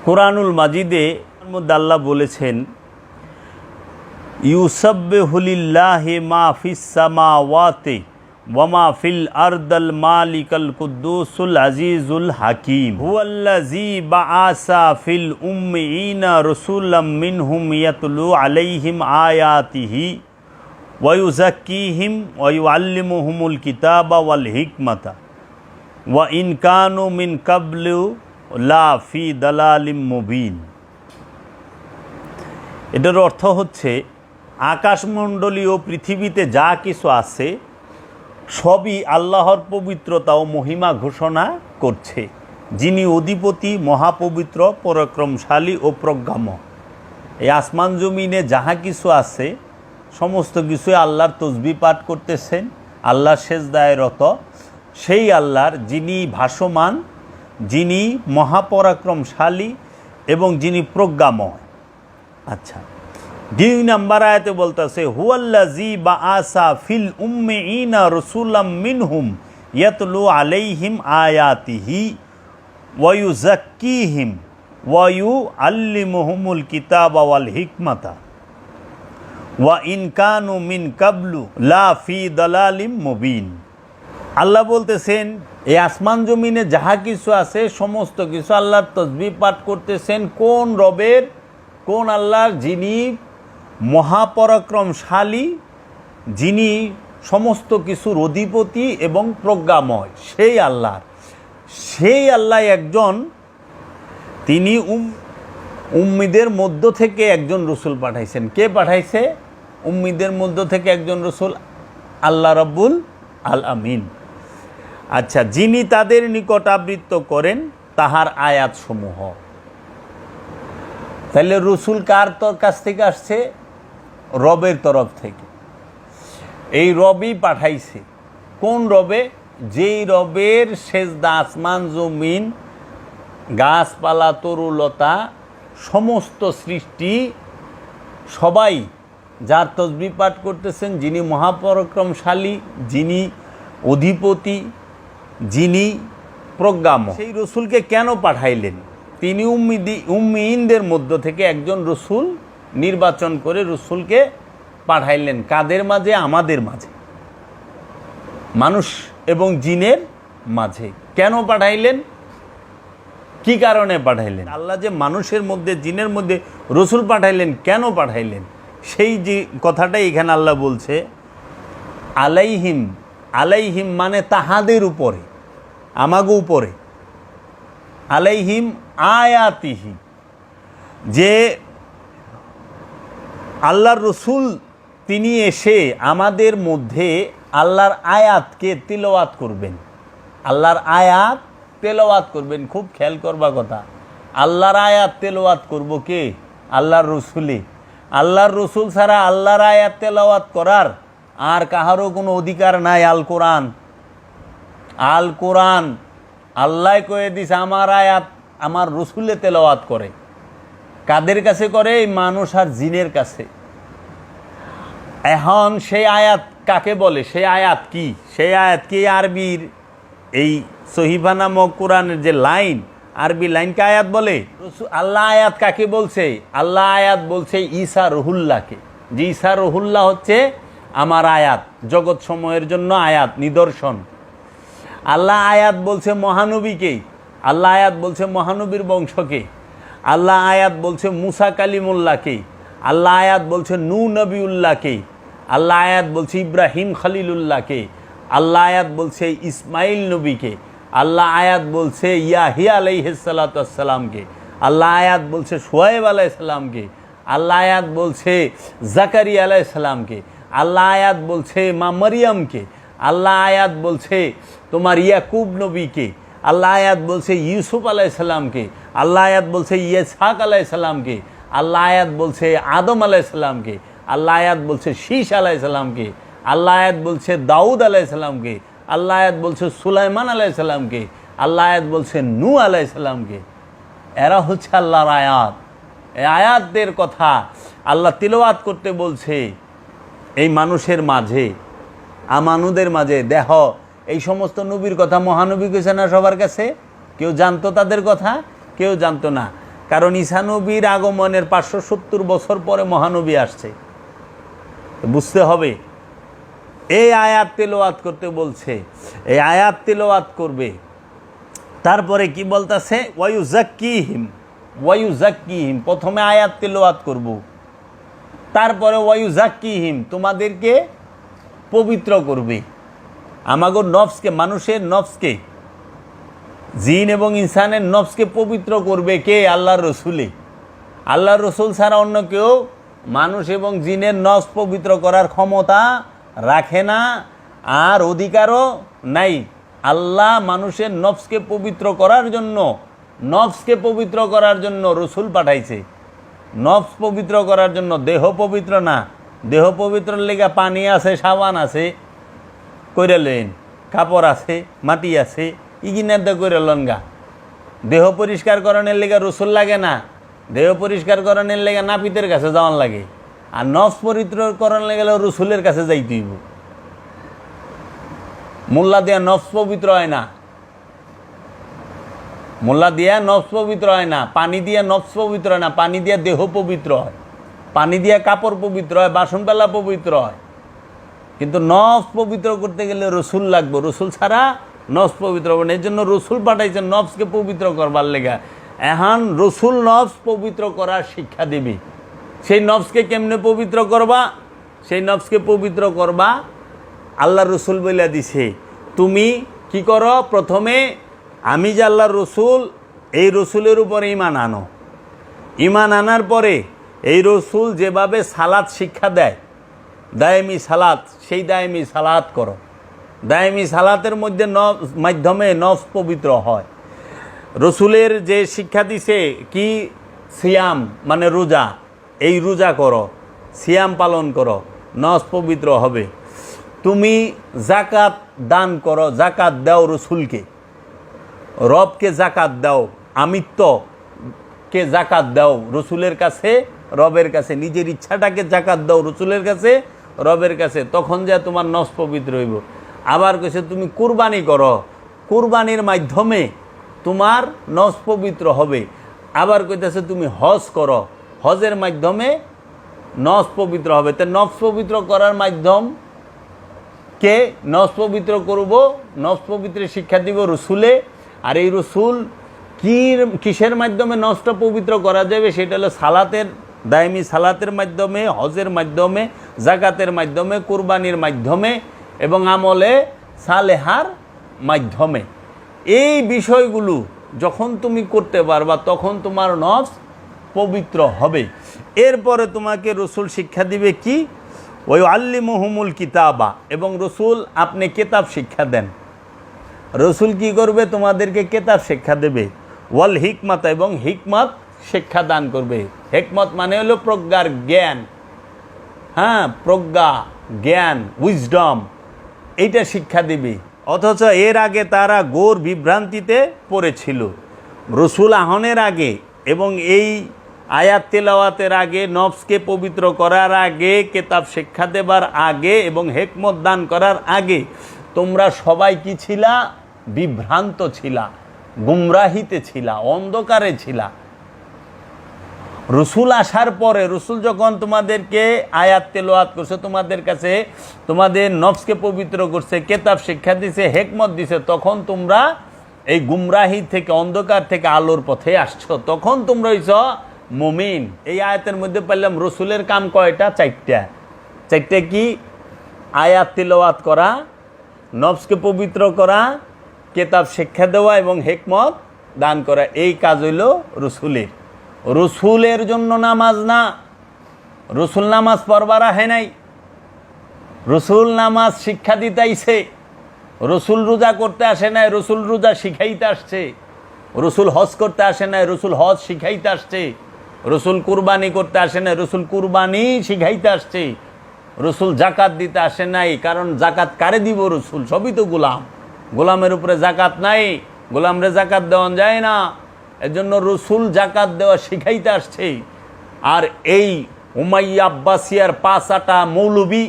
কুরআনুল মাজিদে মধ্যে আল্লাহ বলেছেন, ইউসাব্বিহু লিল্লাহি মা ফিস সামাওয়াতি ওয়া মা ফিল আরদিল মালিকাল কুদ্দুসুল আজিজুল হাকিম হুয়াল্লাযী বাআসা ফিল উম্মিয়িনা রাসূলাম মিনহুম ইয়াতলু আলাইহিম আয়াতিহি ওয়া ইউযাক্কিহিম ওয়া ইউআল্লিমুহুমুল কিতাবা ওয়াল হিকমাতা ওয়া ইন কানু মিন ক্বাবলু লা ফি দালালিম মুবিন। এটার অর্থ হচ্ছে, আকাশমণ্ডলীয় পৃথিবীতে যা কিছু আছে সবই আল্লাহর পবিত্রতা ও মহিমা ঘোষণা করছে, যিনি অধিপতি, মহাপবিত্র, পরাক্রমশালী ও প্রজ্ঞাময়। এই আসমান জমিনে যাহা কিছু আছে সমস্ত কিছুই আল্লাহর তসবিহ পাঠ করতেছেন, আল্লাহর সেজদায় রত সেই আল্লাহর, যিনি ভাসমান, যিনি মহাপরাক্রমশালী এবং যিনি প্রজ্ঞাময়। আচ্ছা, 2 নম্বর আয়াতে বলতেছে, হুয়াল্লাযী বাআসা ফিল উম্মিয়িনা রাসূলাম মিনহুম ইয়াতলু আলাইহিম আয়াতিহি ওয়া ইউযাক্কিহিম ওয়া ইউআল্লিমুহুমুল কিতাবা ওয়াল হিকমাতা ওয়া ইন কানু মিন ক্বাবলু লা ফি দালালিম মুবিন। আল্লাহ বলতেছেন, এই আসমান জমিনে যাহা কিছু আছে সমস্ত কিছু আল্লাহর তসবিহ পাঠ করতেছেন। কোন রবের? কোন আল্লাহর? যিনি মহাপরাক্রমশালী, যিনি সমস্ত কিছুর অধিপতি এবং প্রজ্ঞাময়, সেই আল্লাহর। সেই আল্লাহ একজন, তিনি উম্মিদের মধ্য থেকে একজন রসুল পাঠাইছেন। কে পাঠাইছে? উম্মিদের মধ্য থেকে একজন রসুল, আল্লাহ রাব্বুল আলামিন। আচ্ছা, যিনি তাদের নিকট আবৃত্ত করেন তাহার আয়াতসমূহ। তাহলে রসুল কার কাছ থেকে আসছে? রবের তরফ থেকে। এই রবই পাঠাইছে। কোন রবে? যেই রবের সেজদা আসমান জমিন, গাছপালা, তরুলতা, সমস্ত সৃষ্টি সবাই যার তসবিহ পাঠ করতেছেন, যিনি মহাপরাক্রমশালী, যিনি অধিপতি, যিনি প্রজ্ঞাময়। সেই রসুলকে কেন পাঠাইলেন? তিনি উম্মিয়িনদের মধ্য থেকে একজন রসুল নির্বাচন করে রসুলকে পাঠাইলেন। কাদের মাঝে? আমাদের মাঝে, মানুষ এবং জিনের মাঝে। কেন পাঠাইলেন? কি কারণে পাঠাইলেন? আল্লাহ যে মানুষের মধ্যে, জিনের মধ্যে রসুল পাঠাইলেন, কেন পাঠাইলেন সেই যে কথাটাই এখানে আল্লাহ বলছে, আলাইহিম। আলাইহিম মানে তাহাদের উপরে, আমাগো উপরে। আলাইহিম আয়াতিহি, যে আল্লাহর রসুল তিনি এসে আমাদের মধ্যে আল্লাহর আয়াতকে তিলাওয়াত করবেন। আল্লাহর আয়াত তেলাওয়াত করবেন। খুব খেয়াল করবা কথা, আল্লাহর আয়াত তেলাওয়াত করব কে? আল্লাহর রসুলই। আল্লাহর রসুল ছাড়া আল্লাহর আয়াত তেলাওয়াত করার আর কাহারও কোনো অধিকার নাই। আল কোরআন, আল কোরআন আল্লাহ কয়ে দিছে, আমার আয়াত আমার রসুলে তেলাওয়াত করে। কাদের কাছে করে? এই মানুষ আর জিনের কাছে। এখন সেই আয়াত কাকে বলে? সেই আয়াত কি? সেই আয়াত কি? আরবির এই সহিফা নামক কোরআনের যে লাইন, আরবি লাইনকে আয়াত বলে। আল্লাহ আয়াত কাকে বলছে? আল্লাহ আয়াত বলছে ঈসা রুহুল্লাহকে। যে ঈসা রুহুল্লাহ হচ্ছে আমার আয়াত, জগৎ সময়ের জন্য আয়াত, নিদর্শন। আল্লাহ আয়াত বলছে মহানবীকে। আল্লাহ আয়াত বলছে মহানবীর বংশকে। আল্লাহ আয়াত বলছে মুসা কালিমুল্লাহকে। আল্লাহ আয়াত বলছে নূহ নবিউল্লাহকে। আল্লাহ আয়াত বলছে ইব্রাহিম খলিলুল্লাহকে। আল্লাহ আয়াত বলছে ইসমাইল নবীকে। আল্লাহ আয়াত বলছে ইয়াহিয়া আলাইহিস সালাতু ওয়াস সালামকে। আল্লাহ আয়াত বলছে শুআয়ব আলাইহিস সালামকে। আল্লাহ আয়াত বলছে জাকারিয়া আলাইহিস সালামকে। আল্লাহ আয়াত বলছে মা মরিয়মকে। আল্লাহ আয়াত বলছে তোমার ইয়াকুব নবীকে। আল্লাহ আয়াত বলছে ইউসুফ আলাইহিস সালামকে। আল্লাহ আয়াত বলছে ইসহাক আলাইহিস সালামকে। আল্লাহ আয়াত বলছে আদম আলাইহিস সালামকে। আল্লাহ আয়াত বলছে শীশ আলাইহিস সালামকে। আল্লাহ আয়াত বলছে দাউদ আলাইহিস সালামকে। আল্লাহ আয়াত বলছে সুলাইমান আলাইহিস সালামকে। আল্লাহ আয়াত বলছে নূহ আলাইহিস সালামকে। এরা হচ্ছে আল্লাহর আয়াত। এই আয়াতদের কথা আল্লাহ তিলাওয়াত করতে বলছে এই মানুষের মাঝে, আমানুদের মাঝে। দেহ এই সমস্ত নবীর কথা মহানবী কইছে না সবার কাছে? কেউ জানতো তাদের কথা? কেউ জানতো না। কারণ ঈসা নবীর আগমনের 570 বছর পরে মহানবী আসছে। বুঝতে হবে। এই আয়াত তেলাওয়াত করতে বলছে, এই আয়াত তেলাওয়াত করবে। তারপরে কি বলতেছে? ওয়ায়ুজাক্কিহিম, প্রথমে আয়াত তেলাওয়াত করব, তারপরে ওয়ায়ুজাক্কিহিম, তোমাদেরকে পবিত্র করবে। আমাগো নফসকে, মানুষের নফসকে, জিন এবং ইনসানের নফসকে পবিত্র করবে কে? আল্লাহর রসুলে। আল্লাহর রসুল ছাড়া অন্য কেউ মানুষ এবং জিনের নফস পবিত্র করার ক্ষমতা রাখে না, আর অধিকারও নাই। আল্লাহ মানুষের নফসকে পবিত্র করার জন্য, নফসকে পবিত্র করার জন্য রসুল পাঠাইছে। নফস পবিত্র করার জন্য, দেহ পবিত্র না। দেহ পবিত্রের লেগে পানি আছে, সাবান আছে, কইরা লইন, কাপড় আছে, মাটি আছে, ইগিনাতে কইরা লনগা। দেহ পরিষ্কার করানোর লেগে রসুল লাগে না, দেহ পরিষ্কার করানোর লেগে নাপিতের কাছে যাওয়ান লাগে। আর নফস পবিত্র করানোর গেলে রসুলের কাছে যাইতেইব। মোল্লা দিয়া নফস পবিত্র হয় না, মোল্লা দিয়া নফস পবিত্র হয় না, পানি দিয়া নফস পবিত্র হয় না, পানি দিয়া দেহ পবিত্র হয়, পানি দিয়া কাপড় পবিত্র হয়, বাসন পেলা পবিত্র হয়। কিন্তু নফস পবিত্র করতে গেলে রসুল লাগবে, রসুল ছাড়া নফস পবিত্র হবে না। এই জন্য রসুল পাঠাইছেন নফসকে পবিত্র করবার লেগা। এখন রসুল নফস পবিত্র করার শিক্ষা দেবে। সেই নফসকে কেমনে পবিত্র করবা? সেই নফসকে পবিত্র করবা আল্লাহ রসুল বলে দিছে। তুমি কি করো? প্রথমে আমি যে আল্লাহর রসুল, এই রসুলের উপরে ঈমান আনো। ঈমান আনার পরে এই রসুল যেভাবে সালাত শিক্ষা দেয়, দায়েমি সালাত, সেই দায়েমি সালাত করো। দায়েমি সালাতের মধ্যে মাধ্যমে নফস পবিত্র হয়। রসুলের যে শিক্ষা দিছে কি? সিয়াম মানে রোজা, এই রোজা করো, সিয়াম পালন করো, নফস পবিত্র হবে। তুমি জাকাত দান করো, জাকাত দাও রসুলকে, রবকে জাকাত দাও, আমিত্বকে জাকাত দাও রসুলের কাছে, রবের কাছে। নিজের ইচ্ছাটাকে জাকাত দাও রসুলের কাছে, রবের কাছে, তখন যা তোমার নফস পবিত্র হইব। আবার কইছে তুমি কুরবানি করো, কুরবানির মাধ্যমে তোমার নফস পবিত্র হবে। আবার কইতেছে তুমি হজ করো, হজের মাধ্যমে নফস পবিত্র হবে। তো নফস পবিত্র করার মাধ্যম কে? নফস পবিত্র করব, নফস পবিত্রের শিক্ষা দিব রসুলে। আর এই রসুল কিসের মাধ্যমে নফসটা পবিত্র করা যাবে? সেটা হলো সালাতের, দায়েমি সালাতের মাধ্যমে, হজের মাধ্যমে, জাকাতের মাধ্যমে, কুরবানির মাধ্যমে এবং আমলে সালেহার মাধ্যমে। এই বিষয়গুলো যখন তুমি করতে পারবা তখন তোমার নফস পবিত্র হবে। এরপরে তোমাকে রসুল শিক্ষা দিবে কি? ওই আল্লিমুহুমুল কিতাবা, এবং রসুল আপনি কেতাব শিক্ষা দেন। রসুল কি করবে? তোমাদেরকে কেতাব শিক্ষা দেবে। ওয়াল হিকমত, এবং হিকমত শিক্ষা দান করবে। হিকমত মানে হলো প্রজ্ঞার জ্ঞান, হ্যাঁ, প্রজ্ঞা, জ্ঞান, উইজডম, এইটা শিক্ষা দিবে। অথচ এর আগে তারা ঘোর বিভ্রান্তিতে পড়েছিল। রসুল আহনের আগে এবং এই আয়াত তেলাওয়াতের আগে, নফসকে পবিত্র করার আগে, কেতাব শিক্ষা দেবার আগে এবং হিকমত দান করার আগে তোমরা সবাই কি ছিলা? বিভ্রান্ত ছিলা, গুমরাহিতে ছিলা, অন্ধকারে ছিলা। রসুল আসার পরে, রসুল যখন তোমাদেরকে আয়াত তেলাওয়াত করছে, তোমাদের কাছে তোমাদের নফসকে পবিত্র করছে, কেতাব শিক্ষা দিছে, হিকমত দিছে, তখন তোমরা এই গুমরাহি থেকে, অন্ধকার থেকে আলোর পথে আসছো, তখন তোমরা হইছ মুমিন। এই আয়াতের মধ্যে পেলাম রসুলের কাম কয়টা? চারটা। চারটা কি? আয়াত তেলাওয়াত করা, নফসকে পবিত্র করা, কেতাব শিক্ষা দেওয়া এবং হিকমত দান করা। এই কাজ হইল রসুলের। রসুলের জন্য নামাজ না, রসুল নামাজ পড়বার আহে নাই, রসুল নামাজ শিক্ষা দিতেইছে। রসুল রোজা করতে আসে নাই, রসুল রোজা শিখাইতে আসছে। রসুল হজ করতে আসে নাই, রসুল হজ শিখাইতে আসছে। রসুল কুরবানি করতে আসে নাই, রসুল কুরবানি শিখাইতে আসছে। রসুল জাকাত দিতে আসে নাই, কারণ জাকাত কারে দিব? রসুল সবই তো গোলাম, গোলামের উপরে জাকাত নাই, গোলামরে জাকাত দেওয়া যায় না। এজন্য রসুল জাকাত দেওয়া শিখাইতে আসছে। আর এই উমাইয়া আব্বাসিয়ার 5-8 মৌলবী,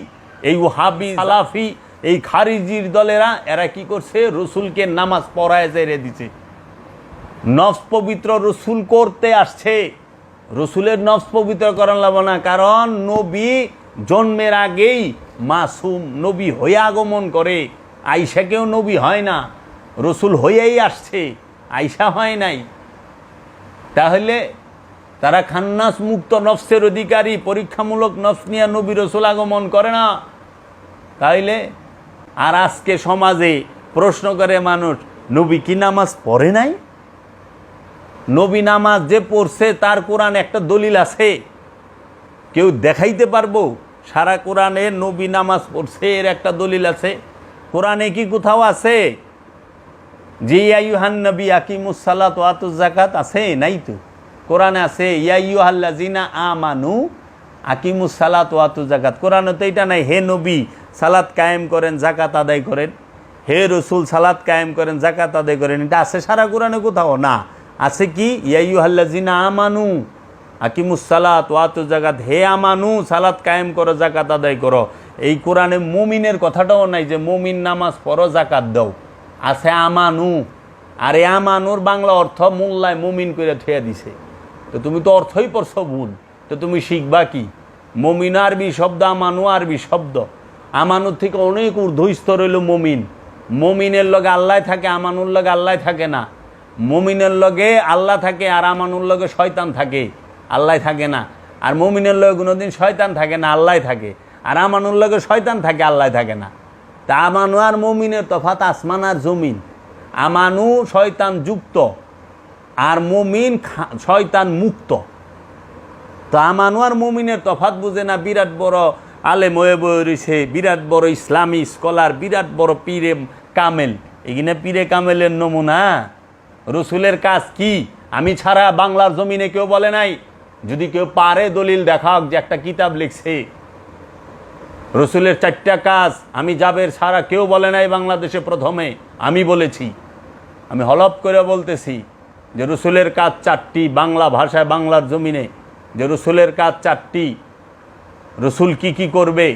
এই ওহাবি, সালাফি, এই খারিজির দলেরা, এরা কি করছে? রসুলকে নামাজ পড়ায় যাইয়ে দিছে। নফস পবিত্র রসুল করতে আসছে। রসুলের নফস পবিত্র করার লাগবে না, কারণ নবী জন্মের আগেই মাসুম নবী হয়ে আগমন করে। আয়েশাকেও নবী হয় না, রসুল হয়েই আসছে, আয়েশা হয় নাই। তাহলে তারা খান্নাস মুক্ত নফসের অধিকারী, পরীক্ষামূলক নফস নিয়ে নবী রসুল আগমন করে না। তাইলে আর আজকে সমাজে প্রশ্ন করে মানুষ, নবী কি নামাজ পড়ে নাই? নবী নামাজ যে পড়ছে তার কোরআন একটা দলিল আছে? কেউ দেখাইতে পারবো সারা কোরআনে নবী নামাজ পড়ছে এর একটা দলিল আছে? কোরআনে কি কোথাও আছে যে ইয়া আইয়ুহান নবী আকিমুস সালাত ওয়া আতুজ যাকাত? আছে? নাই তো। কোরআনে আছে ইয়া আইয়ুহাল্লাযিনা আমানু আকিমুস সালাত ওয়া আতুজ যাকাত। কোরআনে তো এটা নাই, হে নবী সালাত কায়েম করেন, যাকাত আদায় করেন। হে রসুল সালাত কায়েম করেন, যাকাত আদায় করেন। এটা আছে সারা কোরআনে কোথাও? না। আছে কি ইয়া আইয়ুহাল্লাযিনা আমানু আকিমুস সালাত ওয়া আতুজ যাকাত, হে আমানু সালাত কায়েম করো, যাকাত আদায় করো। এই কোরআনে মুমিনের কথাটাও নাই যে মুমিন নামাজ পড়ো, যাকাত দাও। আছে আমানু। আর এ আমানুর বাংলা অর্থ মোল্লায় মুমিন করে থুয়া দিছে। তো তুমি তো অর্থই পড়ছো ভুল, তো তুমি শিখবা কি? মুমিন আরবি শব্দ, আমানু আরবি শব্দ। আমানুর থেকে অনেক ঊর্ধ্ব স্তর হইল মুমিন। মুমিনের লগে আল্লাহ থাকে, আমানুর লগে আল্লাহ থাকে না। মুমিনের লগে আল্লাহ থাকে আর আমানুর লগে শয়তান থাকে, আল্লাহ থাকে না। আর মুমিনের লগে কোনোদিন শয়তান থাকে না, আল্লাহ থাকে। আর আমানুর লগে শয়তান থাকে, আল্লাহ থাকে না। তা আমানু আর মুমিনের তফাৎ আসমান আর জমিন। আমানু শয়তান যুক্ত আর মুমিন শয়তান মুক্ত। তো আমানু আর মুমিনের তফাৎ বুঝে না। বিরাট বড় আলেম হয়ে বয়ে রয়েছে, বিরাট বড় ইসলামী স্কলার, বিরাট বড় পীরে কামেল। এখানে পীরে কামেলের নমুনা। রসুলের কাজ কি আমি ছাড়া বাংলার জমিনে কেউ বলে নাই। যদি কেউ পারে দলিল দেখাক যে একটা কিতাব লিখছে রসুলের 4টা কাজ, আমি জাবের ছাড়া কেউ বলে নাই বাংলাদেশে। প্রথমে আমি বলেছি, আমি হলফ করে বলতেছি যে রসুলের কাজ 4টি, বাংলা ভাষায় বাংলার জমিনে যে রসুলের কাজ 4টি। রসুল কি কি করবে?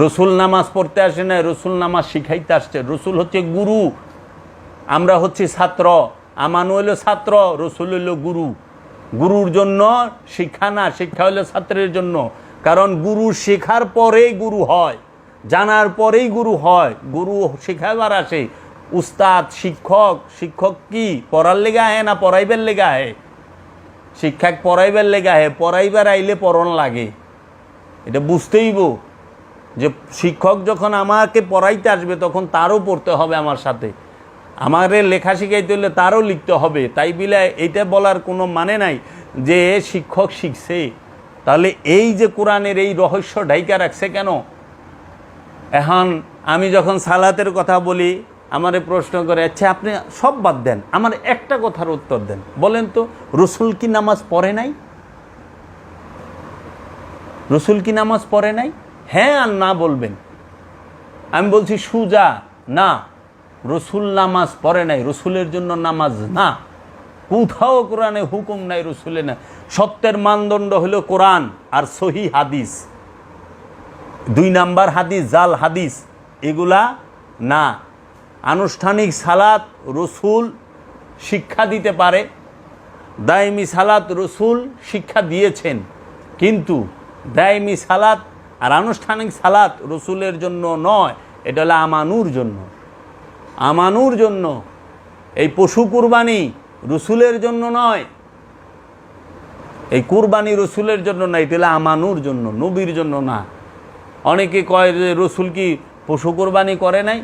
রসুল নামাজ পড়তে আসে না, রসুল নামাজ শিখাইতে আসছে। রসুল হচ্ছে গুরু, আমরা হচ্ছি ছাত্র। আমানু হইল ছাত্র, রসুল হইল গুরু। গুরুর জন্য শিক্ষা না, শিক্ষা হইল ছাত্রের জন্য। কারণ গুরু শেখার পরেই গুরু হয়, জানার পরেই গুরু হয়। গুরু শিখাবার আসে। উস্তাদ শিক্ষক, শিক্ষক কি পড়ার লেগে আহে না পড়াইবার লেগে আহে? শিক্ষক পড়াইবার লেগে আহে, পড়াইবার আইলে পড়ন লাগে। এটা বুঝতেইব যে শিক্ষক যখন আমাকে পড়াইতে আসবে তখন তারও পড়তে হবে আমার সাথে। আমারে লেখা শিখাইতে হলে তারও লিখতে হবে। তাই বিলে এইটা বলার কোনো মানে নাই যে শিক্ষক শিখছে। তাহলে এই যে কোরআনের এই রহস্য ঢাইকা রাখছে কেন? এখন আমি যখন সালাতের কথা বলি, আমারে প্রশ্ন করে, আচ্ছা আপনি সব বাদ দেন, আমার একটা কথার উত্তর দেন, বলেন তো রসুল কি নামাজ পড়ে নাই? রসুল কি নামাজ পড়ে নাই? হ্যাঁ আর না বলবেন। আমি বলছি সুজা না, রসুল নামাজ পড়ে নাই, রসুলের জন্য নামাজ না। কোথাও কোরআনে হুকুম নাই রসুলে না। সত্যের মানদণ্ড হলো কোরআন আর সহি হাদিস। 2 নাম্বার হাদিস, জাল হাদিস, এগুলা না। আনুষ্ঠানিক সালাত রসুল শিক্ষা দিতে পারে, দায়মি সালাত রসুল শিক্ষা দিয়েছেন, কিন্তু দায়মি সালাত আর আনুষ্ঠানিক সালাত রসুলের জন্য নয়। এটা হলো আমানুর জন্য। আমানুর জন্য। এই পশু কুরবানি রসুলের জন্য নয়, এই কুরবানি রসুলের জন্য না, এটা হলো আমানুর জন্য, নবীর জন্য না। অনেকে কয় যে রসুল কি পশু কুরবানি করে নাই।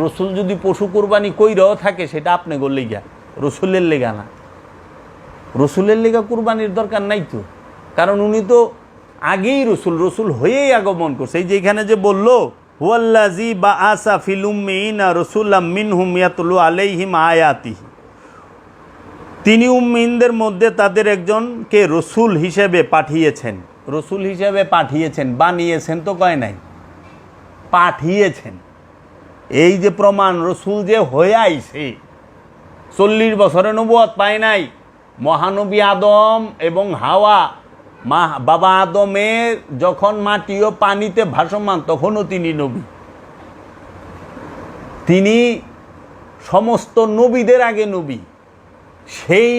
রসুল যদি পশু কুরবানি কইরাও থাকে সেটা আপনি গেলে গা, রসুলের লেগা না। রসুলের লেগা কুরবানির দরকার নাই তো, কারণ উনি তো আগেই রসুল, রসুল হয়েই আগমন করছে। এই যে এখানে যে বললো হুয়াল্লাযী বাআসা ফিল উম্মিয়িনা রাসূলাম মিনহুম ইয়াতলু আলাইহিম আয়াতিহি, তিনি উম্মিনদের মধ্যে তাদের একজনকে রসুল হিসেবে পাঠিয়েছেন। রসুল হিসেবে পাঠিয়েছেন, বানিয়েছেন তো কয় নাই, পাঠিয়েছেন। এই যে প্রমাণ রসুল যে হয়ে আইছে, 40 বছরে নবুয়ত পায় নাই। মহানবী আদম এবং হাওয়া, বাবা আদমের যখন মাটি ও পানিতে ভাসমান তখনও তিনি নবী। তিনি সমস্ত নবীদের আগে নবী, সেই